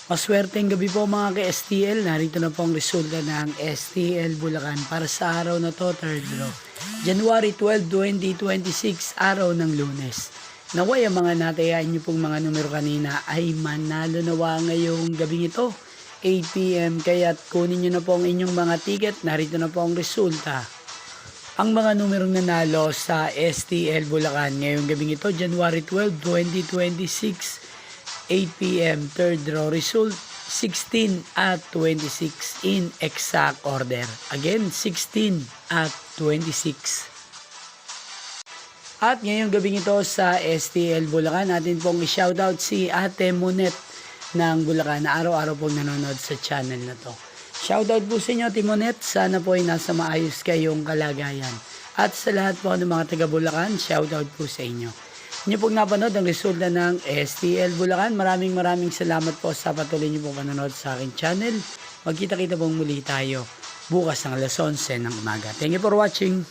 Maswerteng gabi po mga ka-STL. Narito na po ang resulta ng STL Bulacan para sa araw na to, third draw. January 12, 2026, araw ng Lunes. Naway ang mga natayaan niyo pong mga numero kanina ay manalo nawa ngayong gabing ito, 8 PM. Kaya't kunin niyo na po ang inyong mga ticket. Narito na po ang resulta. Ang mga numerong nanalo sa STL Bulacan ngayong gabing ito, January 12, 2026, 8 PM, third draw result, 16 at 26 in exact order. Again, 16 at 26. At ngayong gabing ito sa STL Bulacan, natin pong i-shoutout si Ate Monet ng Bulacan na araw-araw pong nanonood sa channel na to. Shoutout po sa inyo, Ate Monet. Sana po ay nasa maayos kayong kalagayan. At sa lahat po ng mga taga Bulacan, shoutout po sa inyo. Inyo pong napanood ang resulta ng STL Bulacan. Maraming salamat po sa patuloy niyo pong panonood sa aking channel. Magkita-kita pong muli tayo bukas ng alas 11 ng umaga. Thank you for watching.